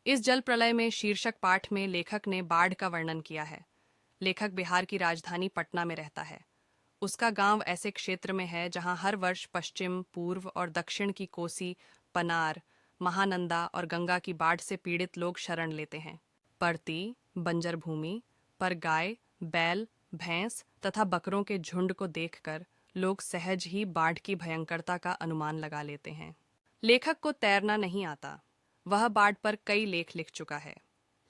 इस जल प्रलय में शीर्षक पाठ में लेखक ने बाढ़ का वर्णन किया है। लेखक बिहार की राजधानी पटना में रहता है। उसका गांव ऐसे क्षेत्र में है जहां हर वर्ष पश्चिम, पूर्व और दक्षिण की कोसी, पनार, महानंदा और गंगा की बाढ़ से पीड़ित लोग शरण लेते हैं। परती, बंजर भूमि पर गाय, बैल, भैंस तथा बकरों के झुंड को देखकर लोग सहज ही बाढ़ की भयंकरता का अनुमान लगा लेते हैं। लेखक को तैरना नहीं आता। वह बाढ़ पर कई लेख लिख चुका है।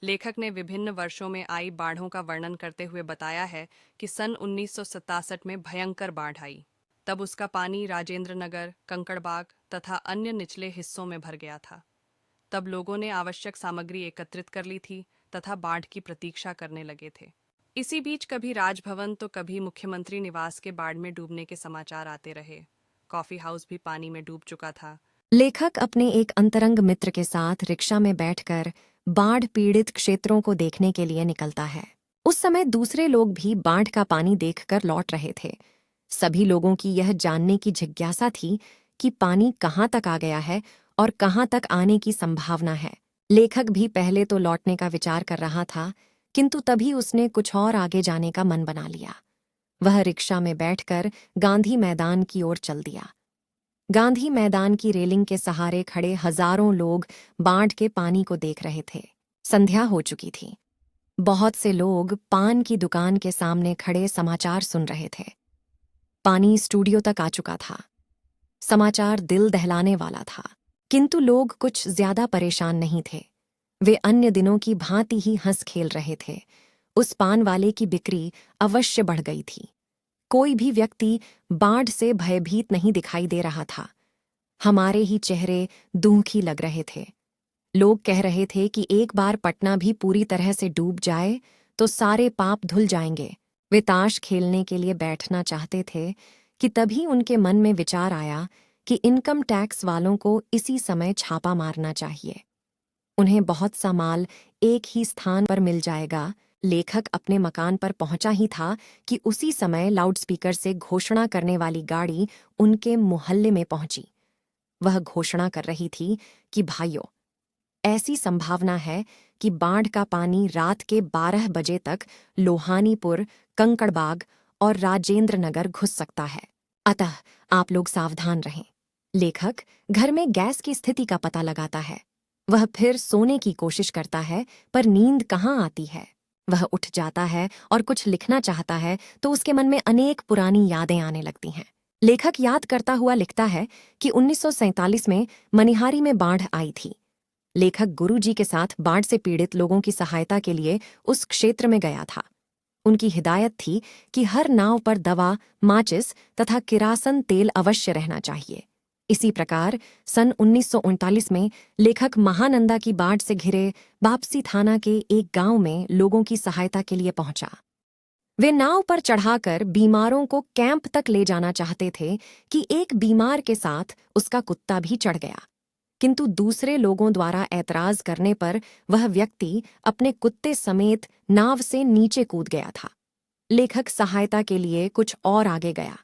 लेखक ने विभिन्न वर्षों में आई बाढ़ों का वर्णन करते हुए बताया है कि सन 1967 में भयंकर बाढ़ आई। तब उसका पानी राजेंद्र नगर, कंकड़बाग तथा अन्य निचले हिस्सों में भर गया था। तब लोगों ने आवश्यक सामग्री एकत्रित कर ली थी तथा बाढ़ की प्रतीक्षा करने लगे थे। इसी बीच कभी राजभवन तो कभी मुख्यमंत्री निवास के बाढ़ में डूबने के समाचार आते रहे। कॉफी हाउस भी पानी में डूब चुका था। लेखक अपने एक अंतरंग मित्र के साथ रिक्शा में बैठकर बाढ़ पीड़ित क्षेत्रों को देखने के लिए निकलता है। उस समय दूसरे लोग भी बाढ़ का पानी देखकर लौट रहे थे। सभी लोगों की यह जानने की जिज्ञासा थी कि पानी कहाँ तक आ गया है और कहाँ तक आने की संभावना है। लेखक भी पहले तो लौटने का विचार कर रहा था, किंतु तभी उसने कुछ और आगे जाने का मन बना लिया। वह रिक्शा में बैठकर गांधी मैदान की ओर चल दिया। गांधी मैदान की रेलिंग के सहारे खड़े हजारों लोग बाढ़ के पानी को देख रहे थे। संध्या हो चुकी थी। बहुत से लोग पान की दुकान के सामने खड़े समाचार सुन रहे थे। पानी स्टूडियो तक आ चुका था। समाचार दिल दहलाने वाला था, किंतु लोग कुछ ज्यादा परेशान नहीं थे। वे अन्य दिनों की भांति ही हंस खेल रहे थे। उस पान वाले की बिक्री अवश्य बढ़ गई थी। कोई भी व्यक्ति बाढ़ से भयभीत नहीं दिखाई दे रहा था। हमारे ही चेहरे दुखी लग रहे थे। लोग कह रहे थे कि एक बार पटना भी पूरी तरह से डूब जाए तो सारे पाप धुल जाएंगे। वे ताश खेलने के लिए बैठना चाहते थे कि तभी उनके मन में विचार आया कि इनकम टैक्स वालों को इसी समय छापा मारना चाहिए। उन्हें बहुत सा माल एक ही स्थान पर मिल जाएगा। लेखक अपने मकान पर पहुंचा ही था कि उसी समय लाउडस्पीकर से घोषणा करने वाली गाड़ी उनके मोहल्ले में पहुंची। वह घोषणा कर रही थी कि भाइयों, ऐसी संभावना है कि बाढ़ का पानी रात के 12 बजे तक लोहानीपुर, कंकड़बाग और राजेंद्र नगर घुस सकता है। अतः आप लोग सावधान रहें। लेखक घर में गैस की स्थिति का पता लगाता है। वह फिर सोने की कोशिश करता है, पर नींद कहाँ आती है। वह उठ जाता है और कुछ लिखना चाहता है तो उसके मन में अनेक पुरानी यादें आने लगती हैं। लेखक याद करता हुआ लिखता है कि 1947 में मनिहारी में बाढ़ आई थी। लेखक गुरुजी के साथ बाढ़ से पीड़ित लोगों की सहायता के लिए उस क्षेत्र में गया था। उनकी हिदायत थी कि हर नाव पर दवा, माचिस तथा किरासन तेल अवश्य रहना चाहिए। इसी प्रकार सन 1939 में लेखक महानंदा की बाढ़ से घिरे बापसी थाना के एक गांव में लोगों की सहायता के लिए पहुंचा। वे नाव पर चढ़ाकर बीमारों को कैंप तक ले जाना चाहते थे कि एक बीमार के साथ उसका कुत्ता भी चढ़ गया, किंतु दूसरे लोगों द्वारा ऐतराज करने पर वह व्यक्ति अपने कुत्ते समेत नाव से नीचे कूद गया था। लेखक सहायता के लिए कुछ और आगे गया।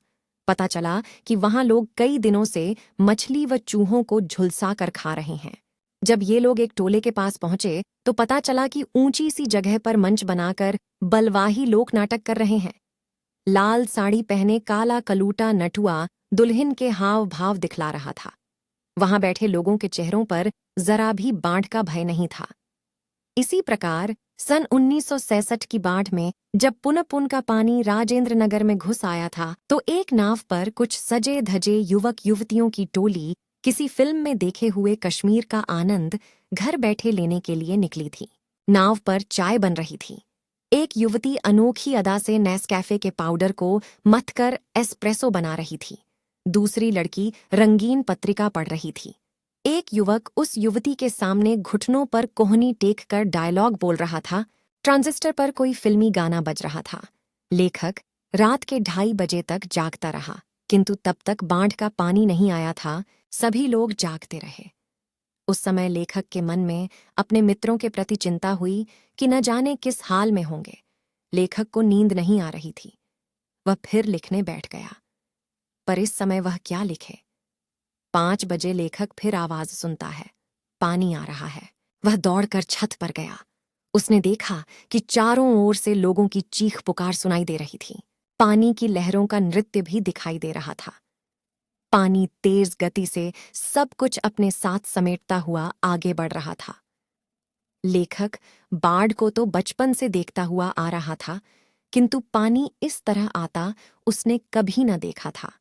पता चला कि वहां लोग कई दिनों से मछली व चूहों को झुलसा कर खा रहे हैं। जब ये लोग एक टोले के पास पहुंचे तो पता चला कि ऊंची सी जगह पर मंच बनाकर बलवाही लोक नाटक कर रहे हैं। लाल साड़ी पहने काला कलूटा नटुआ दुल्हन के हाव भाव दिखला रहा था। वहां बैठे लोगों के चेहरों पर जरा भी बाढ़ का भय नहीं था। इसी प्रकार सन 1966 की बाढ़ में जब पुन का पानी राजेंद्र नगर में घुस आया था तो एक नाव पर कुछ सजे धजे युवक युवतियों की टोली किसी फिल्म में देखे हुए कश्मीर का आनंद घर बैठे लेने के लिए निकली थी। नाव पर चाय बन रही थी। एक युवती अनोखी अदा से नेस्कैफे के पाउडर को मथकर एस्प्रेसो बना रही थी। दूसरी लड़की रंगीन पत्रिका पढ़ रही थी। एक युवक उस युवती के सामने घुटनों पर कोहनी टेक कर डायलॉग बोल रहा था। ट्रांजिस्टर पर कोई फिल्मी गाना बज रहा था। लेखक रात के 2:30 बजे तक जागता रहा, किंतु तब तक बाढ़ का पानी नहीं आया था। सभी लोग जागते रहे। उस समय लेखक के मन में अपने मित्रों के प्रति चिंता हुई कि न जाने किस हाल में होंगे। लेखक को नींद नहीं आ रही थी। वह फिर लिखने बैठ गया, पर इस समय वह क्या लिखे। 5 बजे लेखक फिर आवाज सुनता है, पानी आ रहा है। वह दौड़कर छत पर गया। उसने देखा कि चारों ओर से लोगों की चीख पुकार सुनाई दे रही थी। पानी की लहरों का नृत्य भी दिखाई दे रहा था। पानी तेज गति से सब कुछ अपने साथ समेटता हुआ आगे बढ़ रहा था। लेखक बाढ़ को तो बचपन से देखता हुआ आ रहा था, किंतु पानी इस तरह आता उसने कभी न देखा था।